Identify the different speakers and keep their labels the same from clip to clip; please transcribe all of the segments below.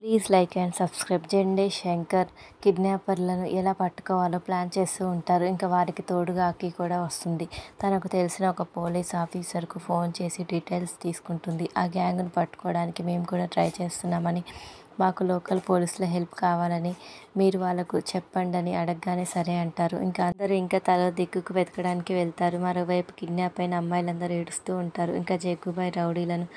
Speaker 1: Please like and subscribe. Jende Shankar కిడ్నాపర్లను ఎలా పట్టుకోవాలో ప్లాన్ చేస్తూ ఉంటారు. ఇంకా వారికి తోడుగా అక్కి కూడా వస్తుంది. తనకు తెలిసిన ఒక పోలీస్ ఆఫీసర్కు ఫోన్ చేసి డీటెయిల్స్ తీసుకుంటుంది. ఆ గ్యాంగ్ను పట్టుకోవడానికి మేము కూడా ట్రై చేస్తున్నామని, మాకు లోకల్ పోలీసుల హెల్ప్ కావాలని మీరు వాళ్ళకు చెప్పండని అడగగానే సరే అంటారు. ఇంకా అందరూ ఇంకా తలో దిక్కుకు వెతకడానికి వెళ్తారు. మరోవైపు కిడ్నాప్ అయిన అమ్మాయిలందరూ ఏడుస్తూ ఉంటారు. ఇంకా జగ్గుబాయ్ రౌడీలను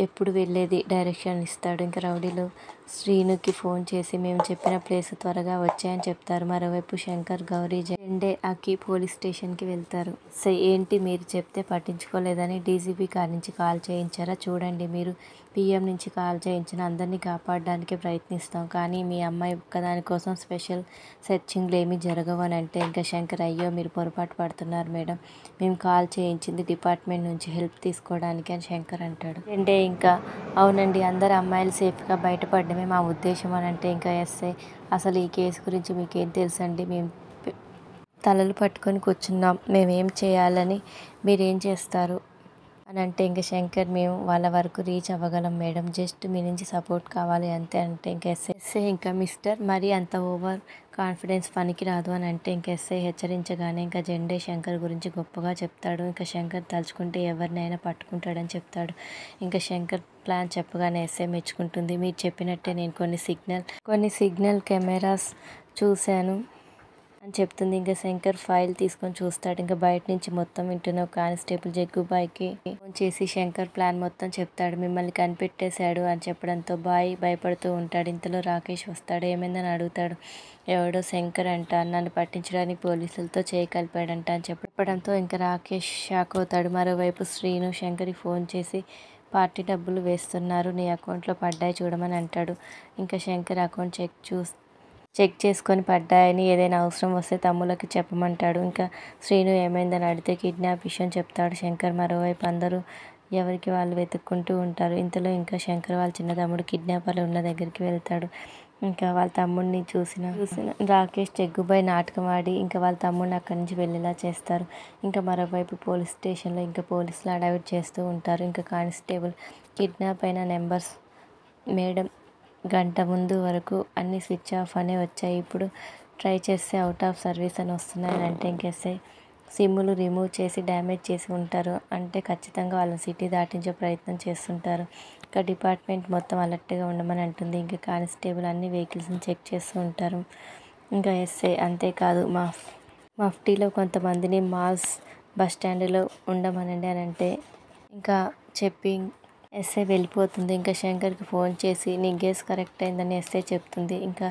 Speaker 1: ఎప్పుడు వెళ్ళేది డైరెక్షన్ ఇస్తాడు. ఇంకా రౌడీలు శ్రీనుకి ఫోన్ చేసి మేము చెప్పిన ప్లేస్ త్వరగా వచ్చాయని చెప్తారు. మరోవైపు శంకర్, గౌరీ, జెండే, అక్కి పోలీస్ స్టేషన్కి వెళ్తారు. ఏంటి మీరు చెప్తే పట్టించుకోలేదని డీజీపీ కార్ నుంచి కాల్ చేయించారా? చూడండి, మీరు పీఎం నుంచి కాల్ చేయించిన అందరినీ కాపాడడానికి ప్రయత్నిస్తాం, కానీ మీ అమ్మాయి ఒక్కదాని కోసం స్పెషల్ సెర్చింగ్లు ఏమీ జరగవు అని అంటే ఇంకా శంకర్, అయ్యో మీరు పొరపాటు పడుతున్నారు మేడం, మేము కాల్ చేయించింది డిపార్ట్మెంట్ నుంచి హెల్ప్ తీసుకోవడానికి అని శంకర్ అంటాడు. అంటే ఇంకా అవునండి, అందరు అమ్మాయిలు సేఫ్గా బయటపడడమే మా ఉద్దేశం అని అంటే ఇంకా ఎస్ఐ, అసలు ఈ కేసు గురించి మీకేం తెలుసండి, మేము తలలు పట్టుకొని కూర్చున్నాం, మేమేం చేయాలని మీరేం చేస్తారు అని అంటే ఇంకా శంకర్, మేము వాళ్ళ వరకు రీచ్ అవ్వగలం మేడం, జస్ట్ మీ నుంచి సపోర్ట్ కావాలి అంతే అంటే ఇంకా ఎస్ఐ ఇంకా మిస్టర్ మరీ అంత ఓవర్ కాన్ఫిడెన్స్ పనికి రాదు అని అంటే ఇంకా ఎస్ఐ హెచ్చరించగానే ఇంకా జెండే శంకర్ గురించి గొప్పగా చెప్తాడు. ఇంకా శంకర్ తలుచుకుంటే ఎవరినైనా పట్టుకుంటాడని చెప్తాడు. ఇంకా శంకర్ ప్లాన్ చెప్పగానే ఎస్ఐ మెచ్చుకుంటుంది. మీరు చెప్పినట్టే నేను కొన్ని సిగ్నల్ కెమెరాస్ చూశాను అని చెప్తుంది. ఇంకా శంకర్ ఫైల్ తీసుకొని చూస్తాడు. ఇంకా బయట నుంచి మొత్తం వింటున్న కానిస్టేబుల్ జగ్గుబాయ్కి ఫోన్ చేసి శంకర్ ప్లాన్ మొత్తం చెప్తాడు. మిమ్మల్ని కనిపెట్టేశాడు అని చెప్పడంతో బాయ్ భయపడుతూ ఉంటాడు. ఇంతలో రాకేష్ వస్తాడు. ఏమైందని అడుగుతాడు. ఎవడో శంకర్ అంట నన్ను పట్టించడానికి పోలీసులతో చేయి కలిపాడంట అని చెప్పడంతో ఇంకా రాకేష్ షాక్ అవుతాడు. మరోవైపు శ్రీను శంకర్కి ఫోన్ చేసి పార్టీ డబ్బులు వేస్తున్నారు, నీ అకౌంట్లో పడ్డాయి చూడమని అంటాడు. ఇంకా శంకర్ అకౌంట్ చెక్ చేసుకొని పడ్డాయని, ఏదైనా అవసరం వస్తే తమ్ముళ్ళకి చెప్పమంటాడు. ఇంకా శ్రీను ఏమైందని అడిగితే కిడ్నాప్ విషయం చెప్తాడు శంకర్. మరోవైపు అందరూ ఎవరికి వాళ్ళు వెతుక్కుంటూ ఉంటారు. ఇంతలో ఇంకా శంకర్ వాళ్ళ చిన్న తమ్ముడు కిడ్నాపర్లు ఉన్న దగ్గరికి వెళ్తాడు. ఇంకా వాళ్ళ తమ్ముడిని చూసిన రాకేష్, జగ్గుబాయ్ నాటకం ఆడి ఇంకా వాళ్ళ తమ్ముడిని అక్కడి నుంచి వెళ్ళేలా చేస్తారు. ఇంకా మరోవైపు పోలీస్ స్టేషన్లో ఇంకా పోలీసులు అడావిడ్ చేస్తూ ఉంటారు. ఇంకా కానిస్టేబుల్, కిడ్నాప్ అయిన నెంబర్స్ మేడం గంట ముందు వరకు అన్ని స్విచ్ ఆఫ్ అనే వచ్చాయి, ఇప్పుడు ట్రై చేస్తే అవుట్ ఆఫ్ సర్వీస్ అని వస్తున్నాయని అంటే ఇంకెస్ఐ సిమ్ములు రిమూవ్ చేసి డ్యామేజ్ చేసి ఉంటారు అంటే ఖచ్చితంగా వాళ్ళని సిటీ దాటించే ప్రయత్నం చేస్తుంటారు. ఇంకా డిపార్ట్మెంట్ మొత్తం అలర్ట్గా ఉండమని అంటుంది. ఇంకా కానిస్టేబుల్ అన్ని వెహికల్స్ని చెక్ చేస్తూ ఉంటారు. ఇంకా ఎస్ఐ అంతేకాదు మఫ్టీలో కొంతమందిని మాల్స్ బస్ స్టాండ్లో ఉండమనండి అని అంటే ఇంకా చెప్పి ఎస్ఐ వెళ్ళిపోతుంది. ఇంకా శంకర్కి ఫోన్ చేసి నీ గెస్ కరెక్ట్ అయిందని ఎస్ఐ చెప్తుంది. ఇంకా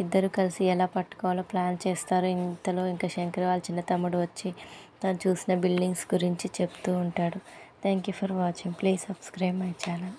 Speaker 1: ఇద్దరు కలిసి ఎలా పట్టుకోవాలో ప్లాన్ చేస్తారు. ఇంతలో ఇంకా శంకర్ వాళ్ళ చిన్న తమ్ముడు వచ్చి తను చూసిన బిల్డింగ్స్ గురించి చెప్తూ ఉంటాడు. Thank you for watching. Please subscribe my channel.